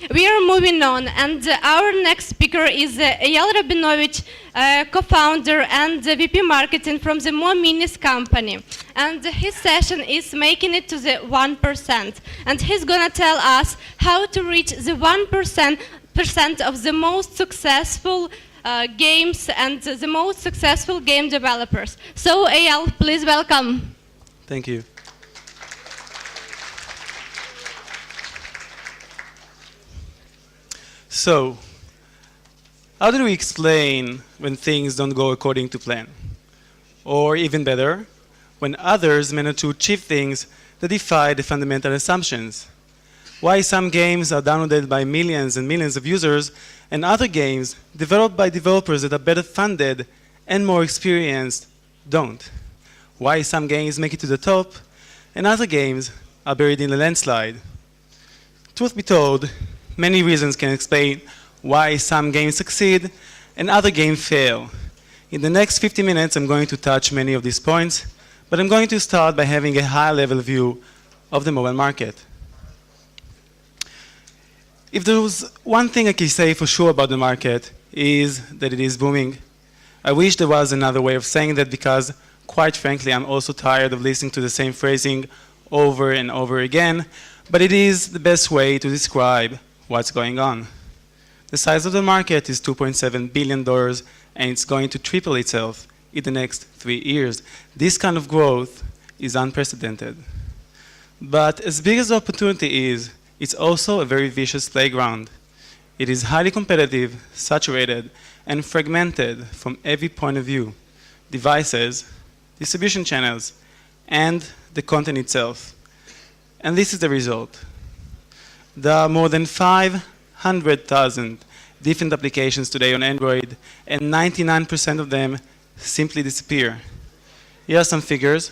We are moving on, and our next speaker is Eyal Rabinovich, co-founder and VP Marketing from the MoMinis company. And his session is making it to the 1%. And he's gonna tell us how to reach the 1% of the most successful games and the most successful game developers. So Eyal, please welcome. Thank you. So, how do we explain when things don't go according to plan? Or even better, when others manage to achieve things that defy the fundamental assumptions? Why some games are downloaded by millions and millions of users and other games developed by developers that are better funded and more experienced don't? Why some games make it to the top and other games are buried in a landslide? Truth be told, many reasons can explain why some games succeed and other games fail. In the next 50 minutes, I'm going to touch many of these points, but I'm going to start by having a high-level view of the mobile market. If there was one thing I can say for sure about the market, is that it is booming. I wish there was another way of saying that because, quite frankly, I'm also tired of listening to the same phrasing over and over again, but it is the best way to describe what's going on. The size of the market is $2.7 billion, and it's going to triple itself in the next 3 years. This kind of growth is unprecedented. But as big as the opportunity is, it's also a very vicious playground. It is highly competitive, saturated, and fragmented from every point of view: devices, distribution channels, and the content itself. And this is the result. There are more than 500,000 different applications today on Android, and 99% of them simply disappear. Here are some figures.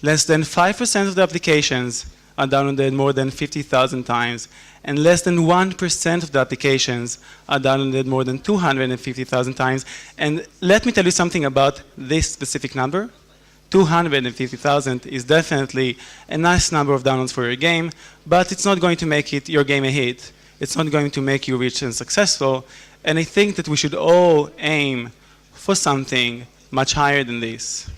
Less than 5% of the applications are downloaded more than 50,000 times, and less than 1% of the applications are downloaded more than 250,000 times. And let me tell you something about this specific number. 250,000 is definitely a nice number of downloads for your game, but it's not going to make your game a hit. It's not going to make you rich and successful, and I think that we should all aim for something much higher than this.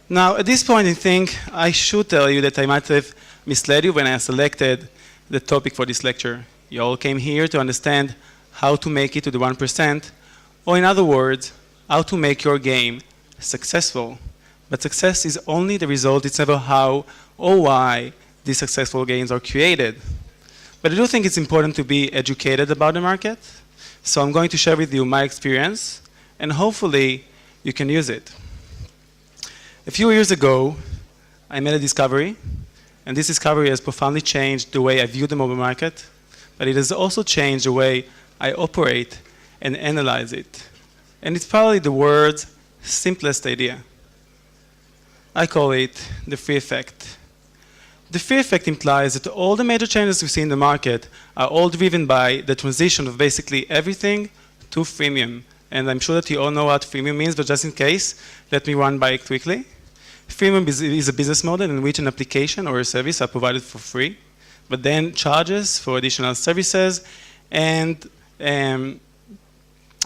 Now, at this point, I think I should tell you that I might have misled you when I selected the topic for this lecture. You all came here to understand how to make it to the 1%, or in other words, how to make your game successful. But success is only the result, it's never how or why these successful games are created. But I do think it's important to be educated about the market, so I'm going to share with you my experience, and hopefully you can use it. A few years ago, I made a discovery, and this discovery has profoundly changed the way I view the mobile market, but it has also changed the way I operate and analyze it. And it's probably the world's simplest idea. I call it the free effect. The free effect implies that all the major changes we see in the market are all driven by the transition of basically everything to freemium. And I'm sure that you all know what freemium means, but just in case, let me run by it quickly. Freemium is a business model in which an application or a service are provided for free, but then charges for additional services and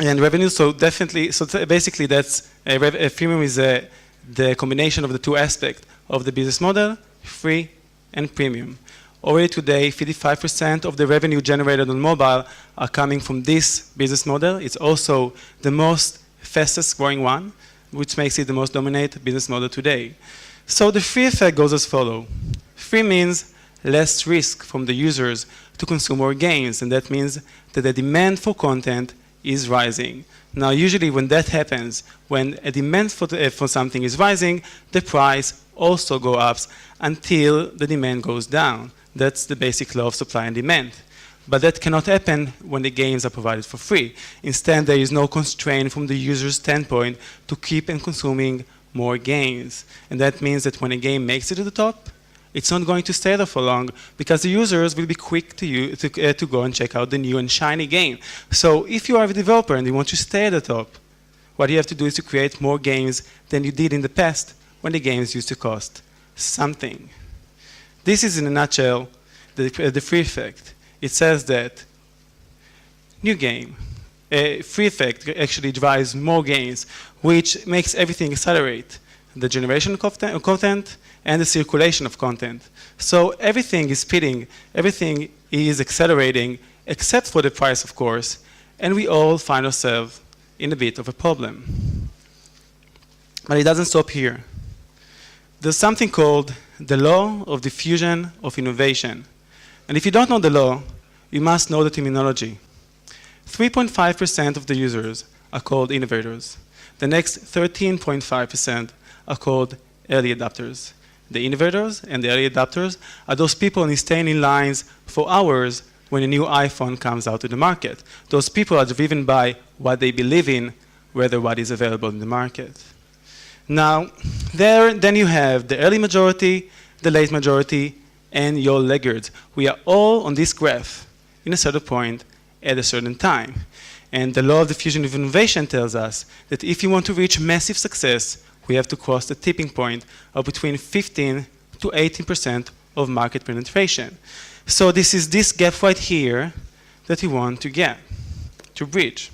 revenue. So definitely, basically that's a freemium is the combination of the two aspects of the business model, free and premium. Already today, 55% of the revenue generated on mobile are coming from this business model. It's also the most fastest growing one, which makes it the most dominant business model today. So the free effect goes as follows. Free means less risk from the users to consume more games, and that means that the demand for content is rising. Now, usually when that happens, when a demand for something is rising, the price also goes up until the demand goes down. That's the basic law of supply and demand. But that cannot happen when the games are provided for free. Instead, there is no constraint from the user's standpoint to keep on consuming more games. And that means that when a game makes it to the top, it's not going to stay there for long because the users will be quick to go and check out the new and shiny game. So if you are a developer and you want to stay at the top, what you have to do is to create more games than you did in the past when the games used to cost something. This is, in a nutshell, the free effect. It says that new game, a free effect actually drives more gains, which makes everything accelerate. The generation of content and the circulation of content. So everything is speeding, everything is accelerating, except for the price, of course, and we all find ourselves in a bit of a problem. But it doesn't stop here. There's something called the law of diffusion of innovation. And if you don't know the law, you must know the terminology. 3.5% of the users are called innovators. The next 13.5% are called early adopters. The innovators and the early adopters are those people who stay in lines for hours when a new iPhone comes out to the market. Those people are driven by what they believe in, rather what is available in the market. Now, then you have the early majority, the late majority, and your laggards. We are all on this graph in a certain point at a certain time. And the law of diffusion of innovation tells us that if you want to reach massive success, we have to cross the tipping point of between 15 to 18% of market penetration. So this is this gap right here that we want to get, to bridge.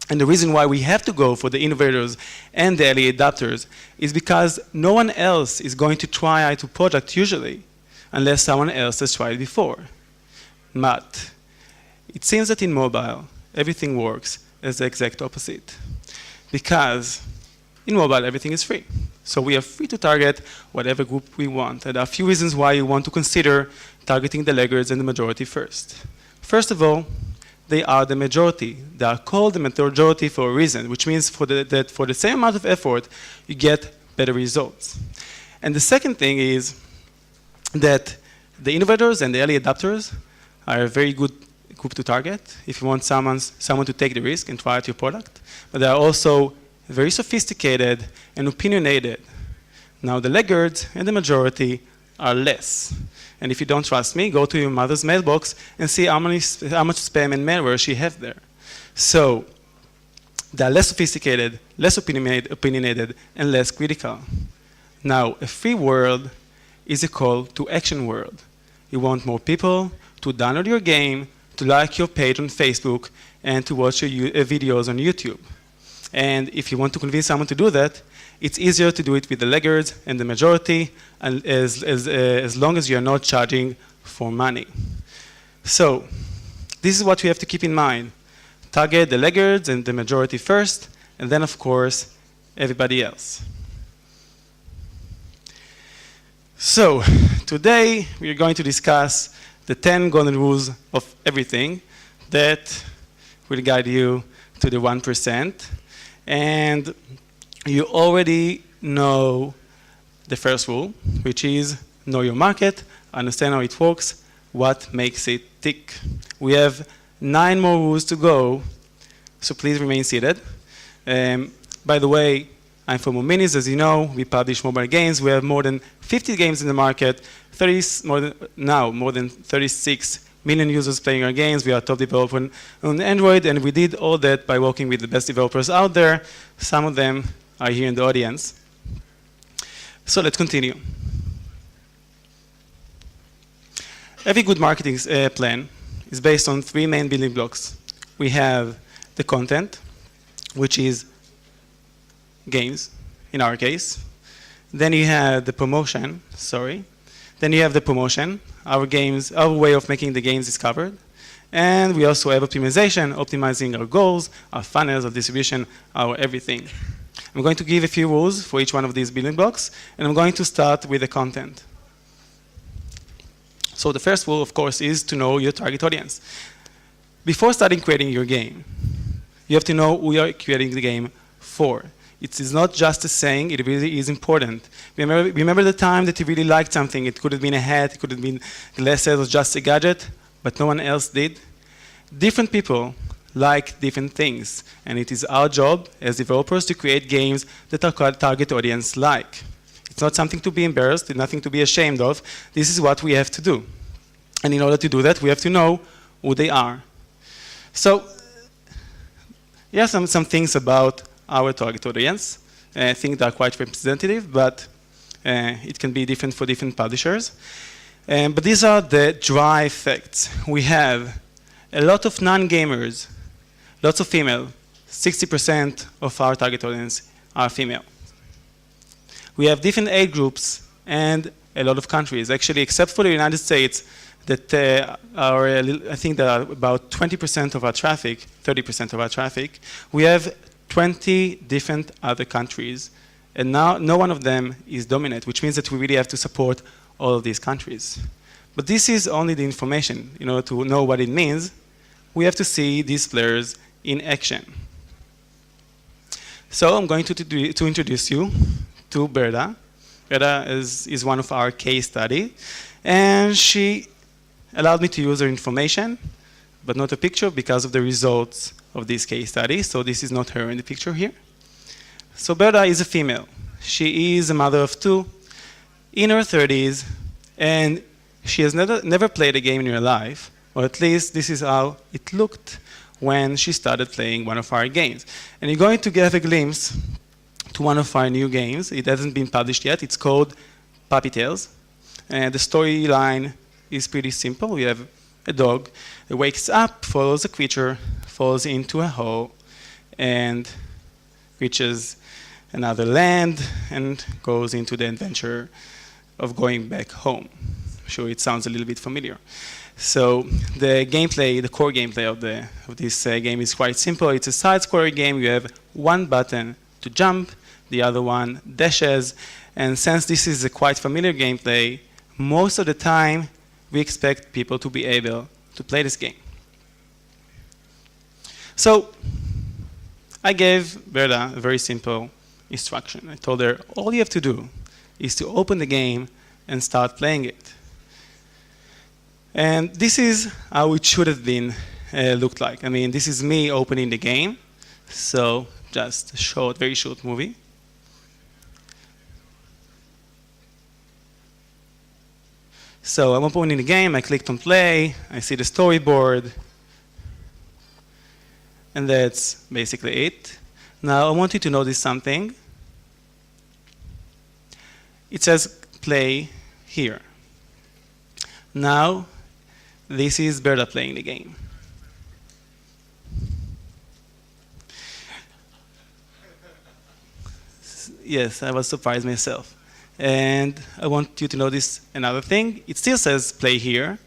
And the reason why we have to go for the innovators and the early adopters is because no one else is going to try IT product usually, unless someone else has tried before. But it seems that in mobile, everything works as the exact opposite. Because in mobile, everything is free. So we are free to target whatever group we want. And there are a few reasons why you want to consider targeting the laggards and the majority first. First of all, they are the majority. They are called the majority for a reason, which means that for the same amount of effort, you get better results. And the second thing is that the innovators and the early adopters are a very good group to target if you want someone to take the risk and try out your product. But they are also very sophisticated and opinionated. Now the laggards and the majority are less. And if you don't trust me, go to your mother's mailbox and see how much spam and malware she has there. So they are less sophisticated, less opinionated, and less critical. Now, a free world is a call to action world. You want more people to download your game, to like your page on Facebook, and to watch your videos on YouTube. And if you want to convince someone to do that, it's easier to do it with the laggards and the majority, and as long as you're not charging for money. So this is what we have to keep in mind. Target the laggards and the majority first, and then, of course, everybody else. So today, we are going to discuss the 10 golden rules of everything that will guide you to the 1%. And you already know the first rule, which is know your market, understand how it works, what makes it tick. We have 9 more rules to go, so please remain seated. By the way, I'm from MoMinis, as you know. We publish mobile games. We have more than 50 games in the market, more than 36 million users playing our games. We are a top developer on Android, and we did all that by working with the best developers out there. Some of them are here in the audience. So let's continue. Every good marketing plan is based on 3 main building blocks. We have the content, which is games, in our case. Then you have the promotion, Then you have the promotion. Our way of making the games is covered. And we also have optimization, optimizing our goals, our funnels, our distribution, our everything. I'm going to give a few rules for each one of these building blocks, and I'm going to start with the content. So the first rule, of course, is to know your target audience. Before starting creating your game, you have to know who you are creating the game for. It is not just a saying, it really is important. Remember the time that you really liked something. It could have been a hat, it could have been glasses, or just a gadget, but no one else did. Different people like different things, and it is our job as developers to create games that our target audience like. It's not something to be embarrassed, it's nothing to be ashamed of. This is what we have to do. And in order to do that, we have to know who they are. So, yeah, some things about our target audience. I think they are quite representative, but it can be different for different publishers. But these are the dry facts. We have a lot of non-gamers, lots of female. 60% of our target audience are female. We have different age groups and a lot of countries. Actually, except for the United States, that are, I think that are about 20% of our traffic, 30% of our traffic, we have 20 different other countries. And now no one of them is dominant, which means that we really have to support all of these countries. But this is only the information. In order to know what it means, we have to see these players in action. So I'm going to introduce you to Berta. Berta is one of our case study. And she allowed me to use her information, but not a picture because of the results of this case study. So this is not her in the picture here. So Berta is a female. She is a mother of two, in her 30s, and she has never played a game in her life, or at least this is how it looked when she started playing one of our games. And you're going to get a glimpse to one of our new games. It hasn't been published yet. It's called Puppy Tales. And the storyline is pretty simple. We have a dog that wakes up, follows a creature, falls into a hole, and reaches another land, and goes into the adventure of going back home. I'm sure it sounds a little bit familiar. So the gameplay, the core gameplay of this game is quite simple. It's a side-scroller game. You have one button to jump, the other one dashes, and since this is a quite familiar gameplay, most of the time we expect people to be able to play this game. So I gave Berta a very simple instruction. I told her, all you have to do is to open the game and start playing it. And this is how it should have been looked like. I mean, this is me opening the game. So just a short, very short movie. So I'm opening the game, I clicked on play, I see the storyboard, and that's basically it. Now I want you to notice something. It says play here. Now, this is Berta playing the game. Yes, I was surprised myself. And I want you to notice another thing. It still says play here,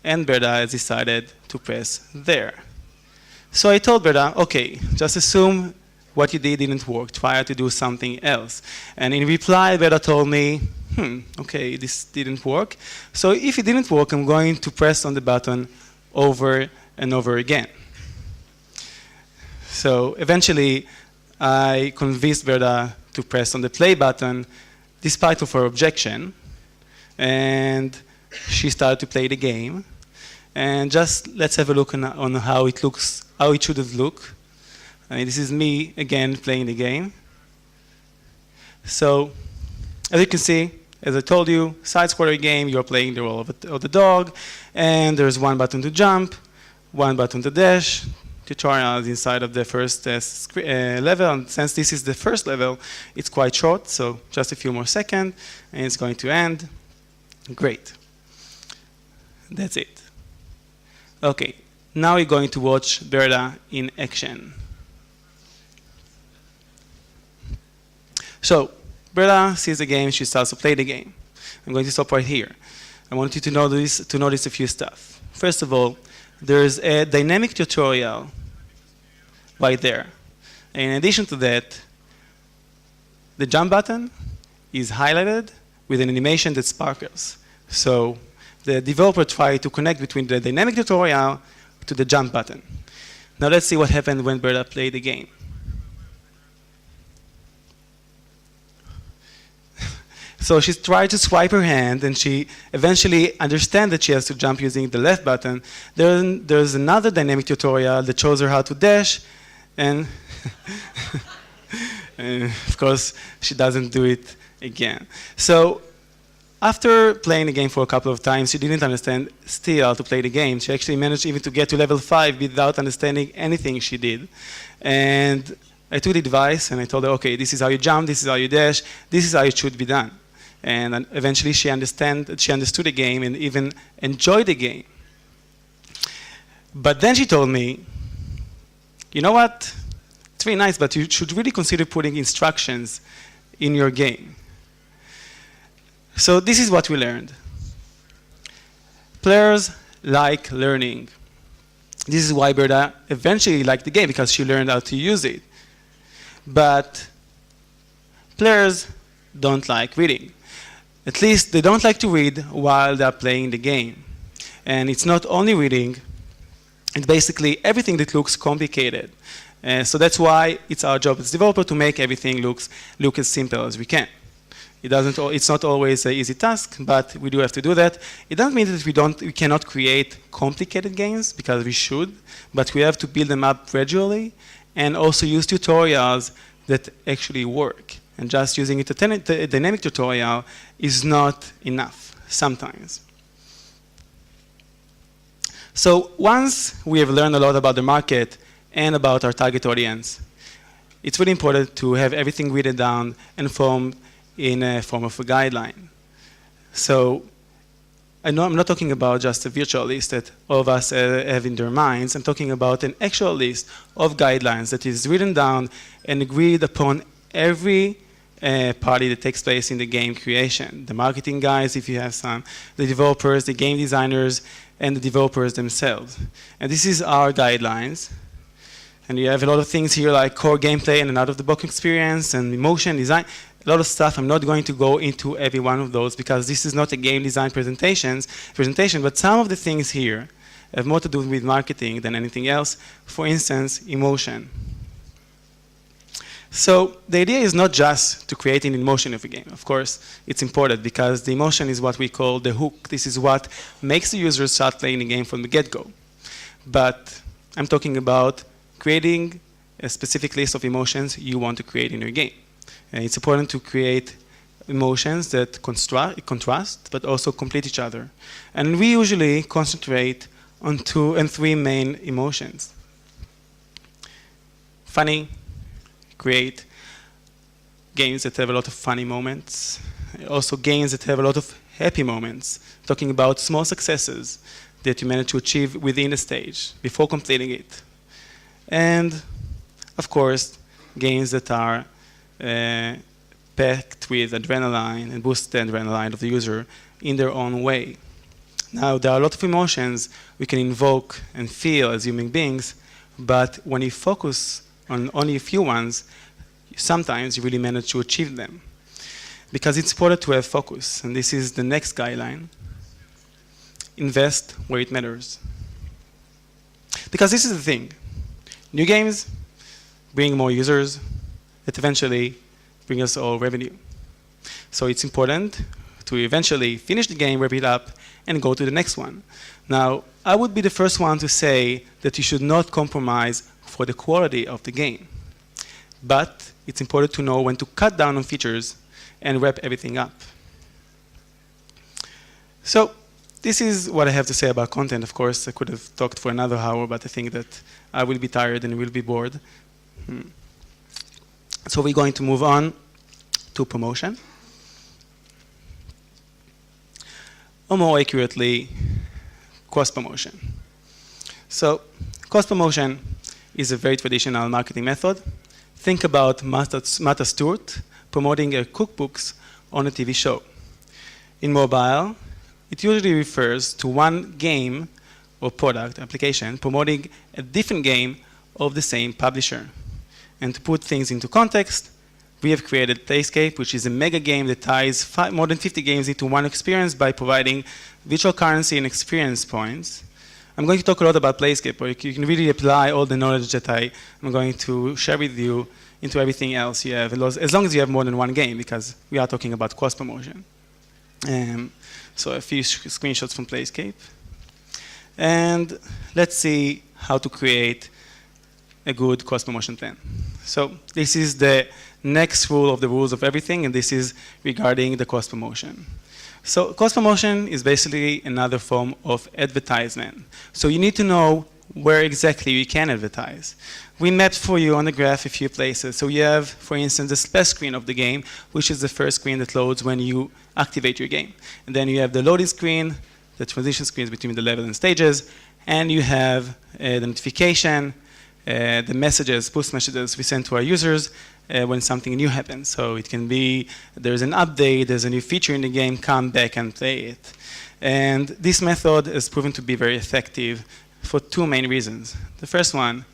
and Berta has decided to press there. So I told Berta, okay, just assume what you did didn't work. Try to do something else. And in reply, Berta told me, okay, this didn't work. So if it didn't work, I'm going to press on the button over and over again. So eventually, I convinced Berta to press on the play button, despite of her objection, and she started to play the game. And just let's have a look on how it looks, how it should have looked. I mean, this is me again playing the game. So, as you can see, as I told you, side-scroller game, you're playing the role of the dog, and there's one button to jump, one button to dash. Tutorial is inside of the first level, and since this is the first level, it's quite short, so just a few more seconds, and it's going to end. Great. That's it. Okay, now we're going to watch Berta in action. So, Berta sees the game, she starts to play the game. I'm going to stop right here. I want you to notice a few stuff. First of all, there's a dynamic tutorial right there. And in addition to that, the jump button is highlighted with an animation that sparkles. So the developer tried to connect between the dynamic tutorial to the jump button. Now let's see what happened when Berta played the game. So she tried to swipe her hand, and she eventually understands that she has to jump using the left button. There's another dynamic tutorial that shows her how to dash, and, and of course, she doesn't do it again. So after playing the game for a couple of times, she didn't understand still how to play the game. She actually managed even to get to level 5 without understanding anything she did. And I took the advice, and I told her, okay, this is how you jump, this is how you dash, this is how it should be done. And eventually she understood the game and even enjoyed the game. But then she told me, you know what? It's very nice, but you should really consider putting instructions in your game. So this is what we learned. Players like learning. This is why Berta eventually liked the game, because she learned how to use it. But players don't like reading. At least they don't like to read while they're playing the game. And it's not only reading, it's basically everything that looks complicated. So that's why it's our job as developer to make everything look as simple as we can. It's not always an easy task, but we do have to do that. It doesn't mean that we cannot create complicated games, because we should, but we have to build them up gradually and also use tutorials that actually work. And just using a dynamic tutorial is not enough sometimes. So once we have learned a lot about the market and about our target audience, it's really important to have everything written down and formed in a form of a guideline. So I know I'm not talking about just a virtual list that all of us have in their minds. I'm talking about an actual list of guidelines that is written down and agreed upon every party that takes place in the game creation. The marketing guys, if you have some, the developers, the game designers, and the developers themselves. And this is our guidelines. And you have a lot of things here like core gameplay and an out-of-the-box experience and emotion design. A lot of stuff. I'm not going to go into every one of those because this is not a game design presentation, but some of the things here have more to do with marketing than anything else. For instance, emotion. So the idea is not just to create an emotion of a game. Of course, it's important because the emotion is what we call the hook. This is what makes the user start playing the game from the get-go. But I'm talking about creating a specific list of emotions you want to create in your game. And it's important to create emotions that contrast, but also complete each other. And we usually concentrate on 2 and 3 main emotions. Funny, create games that have a lot of funny moments. Also games that have a lot of happy moments, talking about small successes that you manage to achieve within the stage, before completing it. And, of course, games that are packed with adrenaline and boost the adrenaline of the user in their own way. Now, there are a lot of emotions we can invoke and feel as human beings, but when you focus on only a few ones, sometimes you really manage to achieve them. Because it's important to have focus, and this is the next guideline. Invest where it matters. Because this is the thing. New games bring more users that eventually bring us all revenue. So it's important to eventually finish the game, wrap it up, and go to the next one. Now, I would be the first one to say that you should not compromise for the quality of the game. But it's important to know when to cut down on features and wrap everything up. So this is what I have to say about content. Of course, I could have talked for another hour, but I think that I will be tired and will be bored. So we're going to move on to promotion. Or more accurately, cross-promotion. So cross-promotion is a very traditional marketing method. Think about Martha Stewart promoting her cookbooks on a TV show. In mobile, it usually refers to one game or product application promoting a different game of the same publisher. And to put things into context, we have created Playscape, which is a mega game that ties more than 50 games into one experience by providing virtual currency and experience points. I'm going to talk a lot about Playscape, but you can really apply all the knowledge that I'm going to share with you into everything else you have, as long as you have more than one game, because we are talking about cross-promotion. So a few screenshots from Playscape. And let's see how to create a good cross-promotion plan. So this is the next rule of the rules of everything, and this is regarding the cross-promotion. So cross-promotion is basically another form of advertisement. So you need to know where exactly you can advertise. We mapped for you on the graph a few places. So you have, for instance, the splash screen of the game, which is the first screen that loads when you activate your game. And then you have the loading screen, the transition screens between the level and stages, and you have the notification, the messages, push messages we send to our users when something new happens. So it can be there's an update, there's a new feature in the game, come back and play it. And this method has proven to be very effective for two main reasons. The first one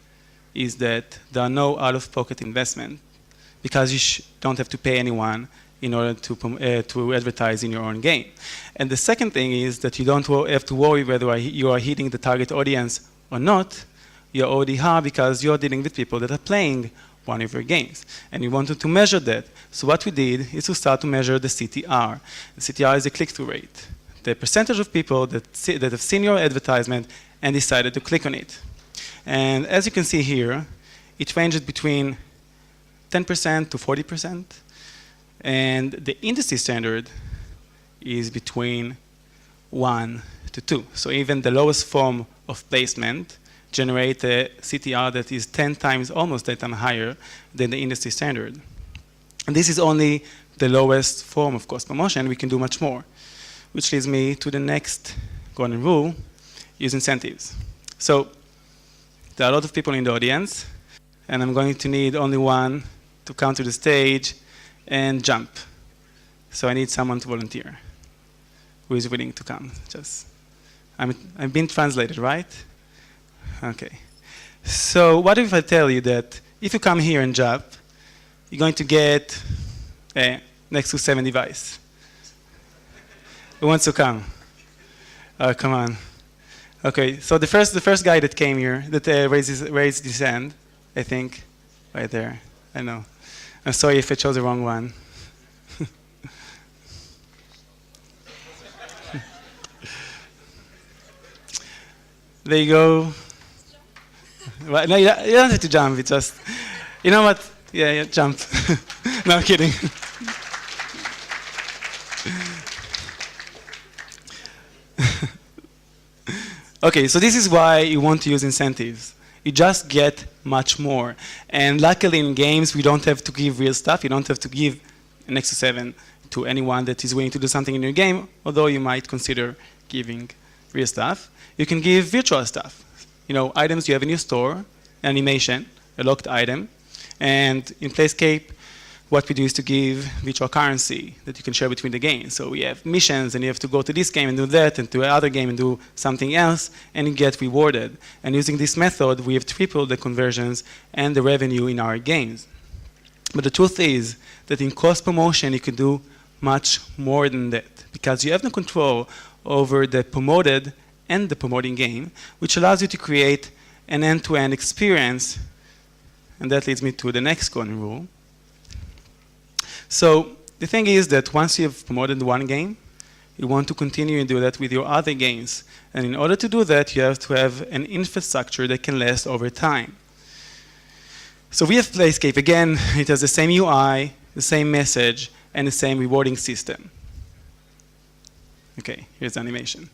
is that there are no out-of-pocket investment because you don't have to pay anyone in order to advertise in your own game. And the second thing is that you don't have to worry whether you are hitting the target audience or not. You already are because you're dealing with people that are playing one of your games. And we wanted to measure that. So what we did is to start to measure the CTR. The CTR is the click-through rate, the percentage of people that have seen your advertisement and decided to click on it. And as you can see here, it ranges between 10% to 40%. And the industry standard is between 1 to 2. So even the lowest form of placement generate a CTR that is 10 times, almost 10 times higher than the industry standard. And this is only the lowest form of cost promotion. We can do much more, which leads me to the next golden rule, use incentives. So there are a lot of people in the audience, and I'm going to need only one to come to the stage and jump. So I need someone to volunteer who is willing to come. I'm being translated, right? Okay. So what if I tell you that if you come here and jump, you're going to get next to 7 devices. Who wants to come? Oh, come on. Okay, so the first guy that came here, that raised his hand, I think, right there. I know. I'm sorry if I chose the wrong one. There you go. Well, no, you don't have to jump. It's just, you know what? Yeah, jump. No, I'm kidding. Okay, so this is why you want to use incentives. You just get much more. And luckily in games, we don't have to give real stuff. You don't have to give an Nexus 7 to anyone that is willing to do something in your game, although you might consider giving real stuff. You can give virtual stuff. You know, items you have in your store, animation, a locked item. And in Playscape, what we do is to give virtual currency that you can share between the games. So we have missions, and you have to go to this game and do that, and to another game and do something else, and you get rewarded. And using this method, we have tripled the conversions and the revenue in our games. But the truth is that in cost promotion, you can do much more than that, because you have no control over the promoted and the promoting game, which allows you to create an end-to-end experience. And that leads me to the next golden rule. So the thing is that once you have promoted one game, you want to continue and do that with your other games. And in order to do that, you have to have an infrastructure that can last over time. So we have Playscape. Again, it has the same UI, the same message, and the same rewarding system. Okay, here's the animation.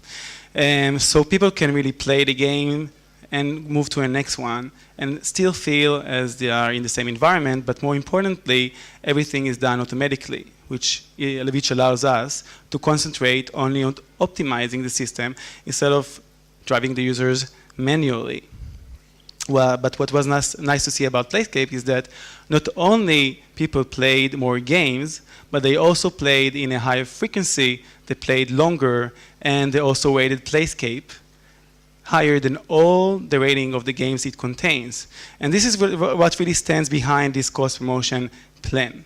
So people can really play the game and move to a next one and still feel as they are in the same environment, but more importantly, everything is done automatically, which allows us to concentrate only on optimizing the system instead of driving the users manually. Well, but what was nice to see about Playscape is that not only people played more games, but they also played in a higher frequency, they played longer, and they also rated Playscape higher than all the rating of the games it contains. And this is what really stands behind this cost promotion plan.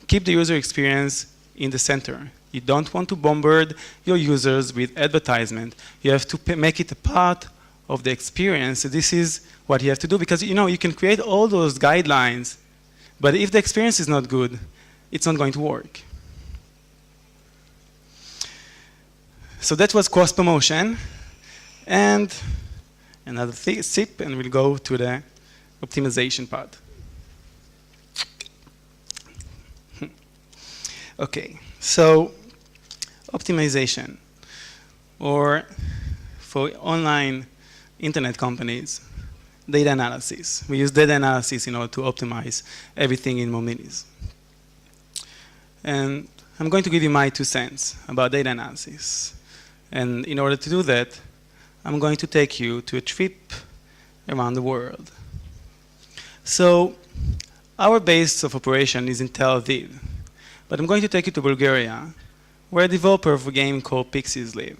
Keep the user experience in the center. You don't want to bombard your users with advertisement. You have to make it a part of the experience. This is what you have to do, because you can create all those guidelines, but if the experience is not good, it's not going to work. So that was cost promotion. And another sip, and we'll go to the optimization part. Okay, so optimization, or for online internet companies, data analysis. We use data analysis in order to optimize everything in MoMinis. And I'm going to give you my 2 cents about data analysis. And in order to do that, I'm going to take you to a trip around the world. So our base of operation is in Tel Aviv, but I'm going to take you to Bulgaria, where a developer of a game called Pixies live.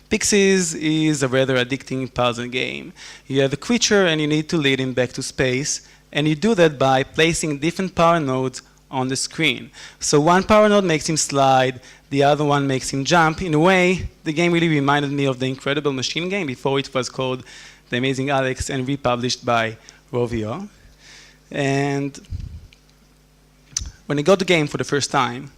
Pixies is a rather addicting puzzle game. You have a creature and you need to lead him back to space, and you do that by placing different power nodes on the screen. So one power node makes him slide, the other one makes him jump. In a way, the game really reminded me of the Incredible Machine game before it was called The Amazing Alex and republished by Rovio. And when I got the game for the first time,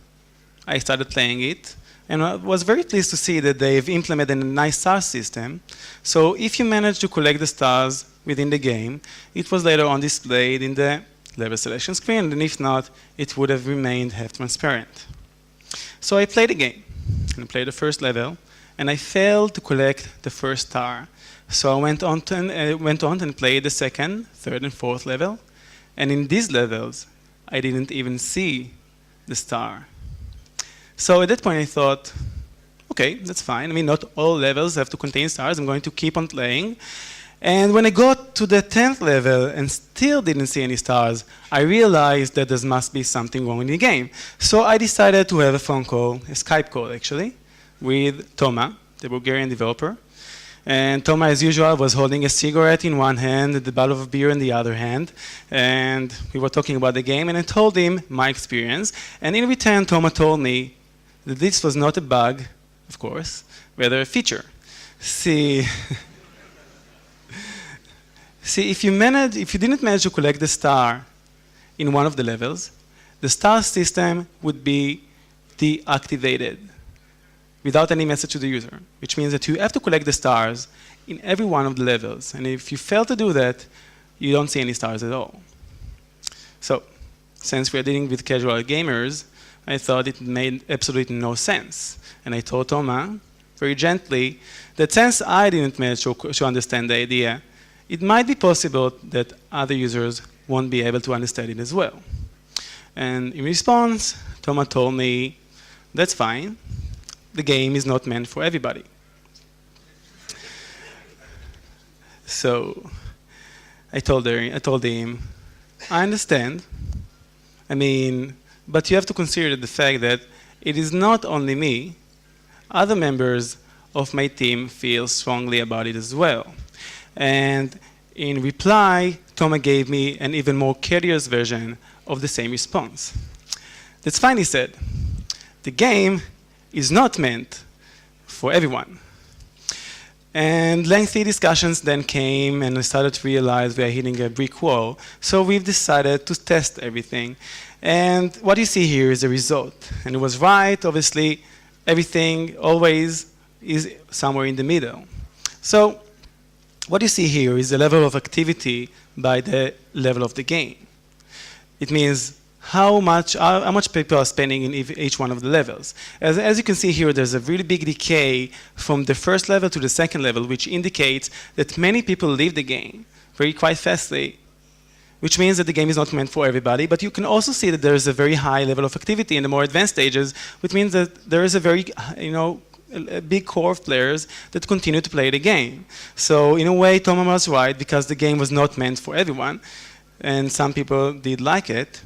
I started playing it, and I was very pleased to see that they've implemented a nice star system. So if you manage to collect the stars within the game, it was later on displayed in the level selection screen, and if not, it would have remained half transparent. So I played the game, and I played the first level, and I failed to collect the first star. So I went on and played the second, third, and fourth level, and in these levels, I didn't even see the star. So at that point I thought, okay, that's fine. I mean, not all levels have to contain stars. I'm going to keep on playing. And when I got to the 10th level and still didn't see any stars, I realized that there must be something wrong in the game. So I decided to have a phone call, a Skype call actually, with Toma, the Bulgarian developer. And Toma, as usual, was holding a cigarette in one hand and the bottle of beer in the other hand. And we were talking about the game, and I told him my experience. And in return, Toma told me that this was not a bug, of course, rather a feature. See, if you didn't manage to collect the star in one of the levels, the star system would be deactivated without any message to the user, which means that you have to collect the stars in every one of the levels. And if you fail to do that, you don't see any stars at all. So, since we're dealing with casual gamers, I thought it made absolutely no sense. And I told Toma, very gently, that since I didn't manage to understand the idea, it might be possible that other users won't be able to understand it as well. And in response, Toma told me, that's fine. The game is not meant for everybody. So I told him, I understand. I mean, but you have to consider the fact that it is not only me. Other members of my team feel strongly about it as well. And in reply, Toma gave me an even more courteous version of the same response. That's fine, he said. The game is not meant for everyone. And lengthy discussions then came, and I started to realize we are hitting a brick wall. So we've decided to test everything. And what you see here is the result. And it was right, obviously, everything always is somewhere in the middle. So what you see here is the level of activity by the level of the game. It means how much people are spending in each one of the levels. As you can see here, there's a really big decay from the first level to the second level, which indicates that many people leave the game very quite fastly, which means that the game is not meant for everybody. But you can also see that there is a very high level of activity in the more advanced stages, which means that there is a very, a big core of players that continue to play the game. So in a way, Toma was right, because the game was not meant for everyone, and some people did like it.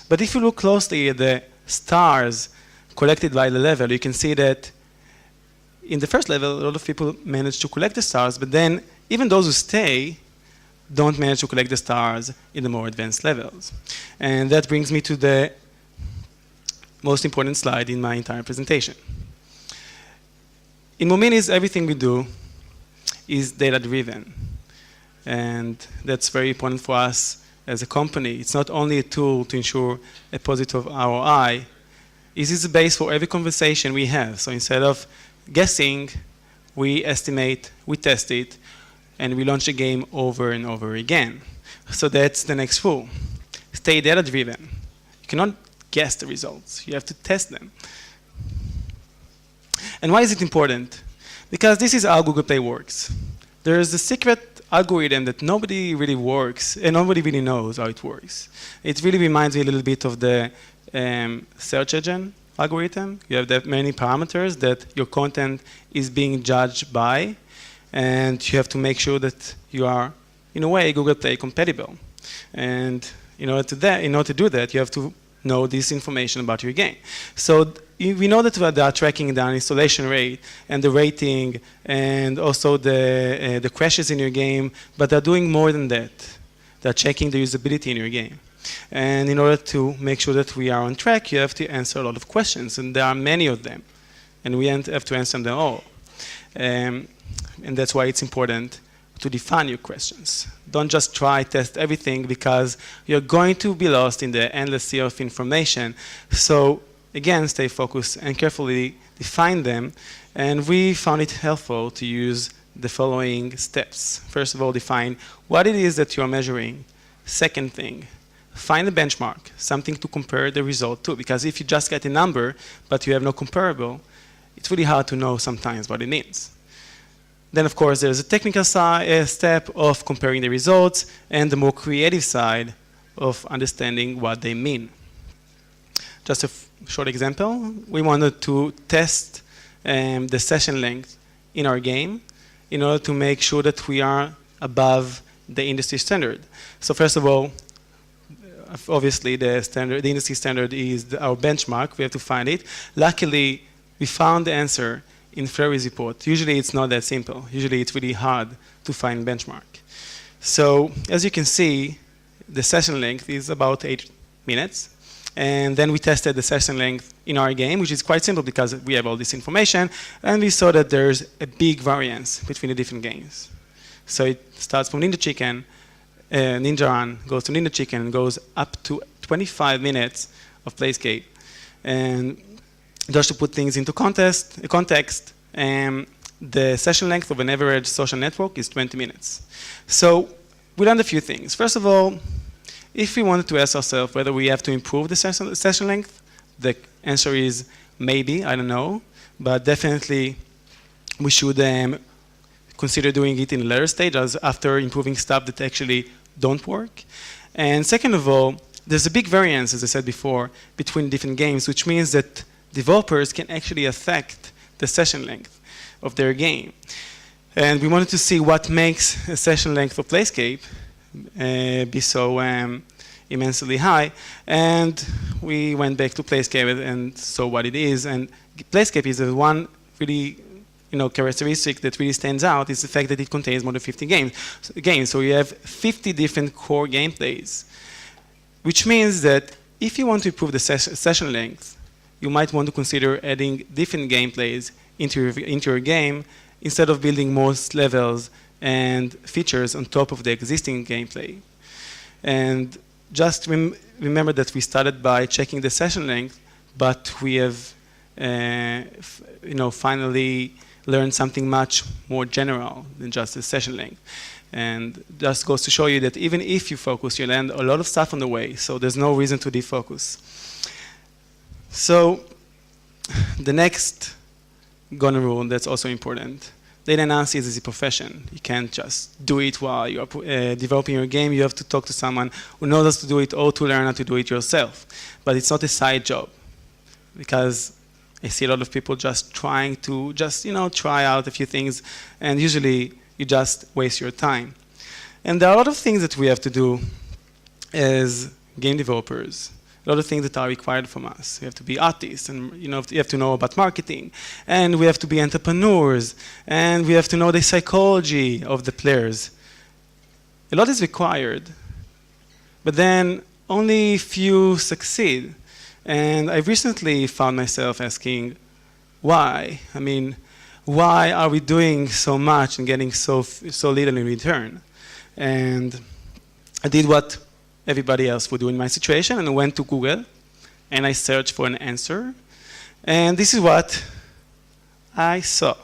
But if you look closely at the stars collected by the level, you can see that in the first level, a lot of people manage to collect the stars, but then even those who stay don't manage to collect the stars in the more advanced levels. And that brings me to the most important slide in my entire presentation. In MoMinis, everything we do is data-driven. And that's very important for us as a company. It's not only a tool to ensure a positive ROI, it is the base for every conversation we have. So instead of guessing, we estimate, we test it, and we launch the game over and over again. So that's the next rule. Stay data-driven. You cannot guess the results. You have to test them. And why is it important? Because this is how Google Play works. There is a secret algorithm that nobody really works, and nobody really knows how it works. It really reminds me a little bit of the search engine algorithm. You have that many parameters that your content is being judged by, and you have to make sure that you are, in a way, Google Play compatible. And in order to do that, you have to know this information about your game. So we know that they are tracking the installation rate and the rating and also the crashes in your game, but they're doing more than that. They're checking the usability in your game. And in order to make sure that we are on track, you have to answer a lot of questions, and there are many of them. And we have to answer them all. And that's why it's important to define your questions. Don't just try test everything, because you're going to be lost in the endless sea of information. So again, stay focused and carefully define them. And we found it helpful to use the following steps. First of all, define what it is that you're measuring. Second thing, find a benchmark, something to compare the result to. Because if you just get a number, but you have no comparable, it's really hard to know sometimes what it means. Then, of course, there's a technical step of comparing the results, and the more creative side of understanding what they mean. Just a short example. We wanted to test the session length in our game in order to make sure that we are above the industry standard. So first of all, obviously the industry standard is our benchmark. We have to find it. Luckily, we found the answer in Flurry's report. Usually it's not that simple. Usually it's really hard to find benchmark. So as you can see, the session length is about 8 minutes. And then we tested the session length in our game, which is quite simple because we have all this information. And we saw that there's a big variance between the different games. So it starts from Ninja Chicken, Ninja Run, goes to Ninja Chicken, and goes up to 25 minutes of Playscape. And just to put things into context, the session length of an average social network is 20 minutes. So we learned a few things. First of all, if we wanted to ask ourselves whether we have to improve the session length, the answer is maybe, I don't know. But definitely, we should consider doing it in a later stage as after improving stuff that actually don't work. And second of all, there's a big variance, as I said before, between different games, which means that developers can actually affect the session length of their game. And we wanted to see what makes a session length of Playscape be so immensely high. And we went back to Playscape and saw what it is. And Playscape is the one really characteristic that really stands out is the fact that it contains more than 50 games. So you have 50 different core gameplays, which means that if you want to improve the session length, you might want to consider adding different gameplays into your game instead of building more levels and features on top of the existing gameplay. And just remember that we started by checking the session length, but we have finally learned something much more general than just the session length. And just goes to show you that even if you focus, you learn a lot of stuff on the way, so there's no reason to defocus. So the next golden rule that's also important, data analysis is a profession. You can't just do it while you're developing your game. You have to talk to someone who knows how to do it or to learn how to do it yourself. But it's not a side job, because I see a lot of people just trying to try out a few things, and usually you just waste your time. And there are a lot of things that we have to do as game developers. A lot of things that are required from us. We have to be artists, and you have to know about marketing, and we have to be entrepreneurs, and we have to know the psychology of the players. A lot is required, but then only few succeed. And I recently found myself asking, why? I mean, why are we doing so much and getting so little in return? And I did what everybody else would do in my situation, and I went to Google, and I searched for an answer. And this is what I saw.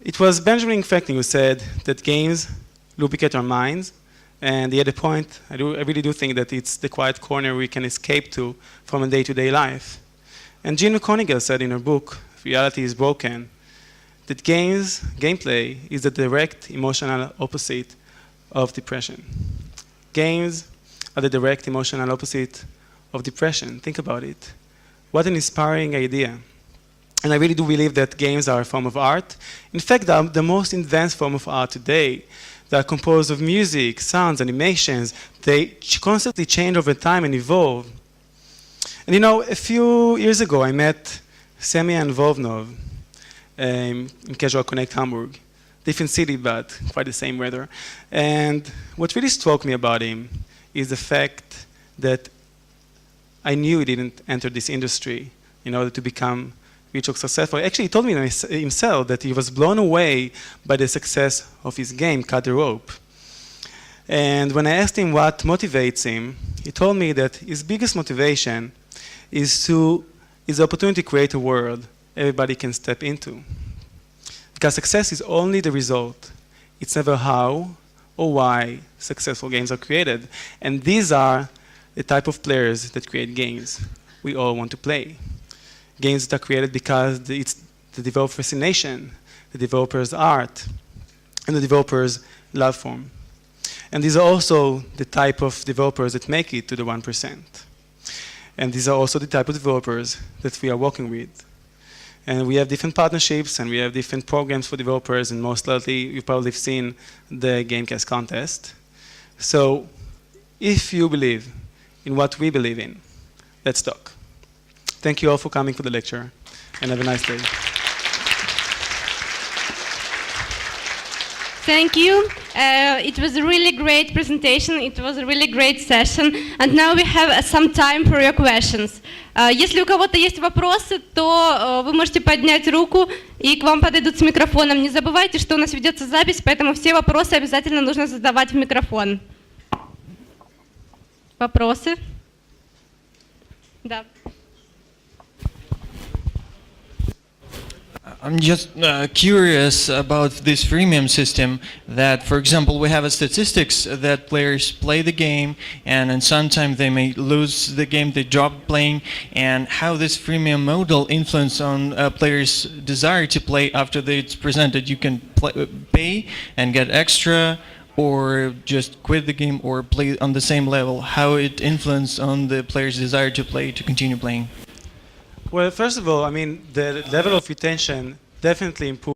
It was Benjamin Franklin who said that games lubricate our minds, and he had a point. I really do think that it's the quiet corner we can escape to from a day-to-day life. And Jean McConigal said in her book, Reality is Broken, that gameplay is the direct emotional opposite of depression. Games are the direct emotional opposite of depression. Think about it. What an inspiring idea. And I really do believe that games are a form of art. In fact, they are the most advanced form of art today. They are composed of music, sounds, animations. They constantly change over time and evolve. And you know, a few years ago, I met Semyon Vovnov in Casual Connect Hamburg. Different city, but quite the same weather. And what really struck me about him is the fact that I knew he didn't enter this industry in order to become rich or successful. Actually, he told me himself that he was blown away by the success of his game, Cut the Rope. And when I asked him what motivates him, he told me that his biggest motivation is the opportunity to create a world everybody can step into. Because success is only the result. It's never how or why successful games are created. And these are the type of players that create games we all want to play. Games that are created because it's the developer's fascination, the developer's art, and the developer's love form. And these are also the type of developers that make it to the 1%. And these are also the type of developers that we are working with. And we have different partnerships, and we have different programs for developers, and most likely you've probably seen the Gamecast contest. So if you believe in what we believe in, let's talk. Thank you all for coming for the lecture, and have a nice day. Thank you. It was a really great presentation. It was a really great session. And now we have some time for your questions. Если у кого-то есть вопросы, то вы можете поднять руку, и к вам подойдут с микрофоном. Не забывайте, что у нас ведется запись, поэтому все вопросы обязательно нужно задавать в микрофон. Вопросы? Да. I'm just curious about this freemium system that, for example, we have a statistics that players play the game and sometimes they may lose the game, they drop playing, and how this freemium model influence on players' desire to play after it's presented. You can pay and get extra, or just quit the game or play on the same level, how it influence on the player's desire to play, to continue playing. Well, first of all, I mean, the level of retention definitely improved.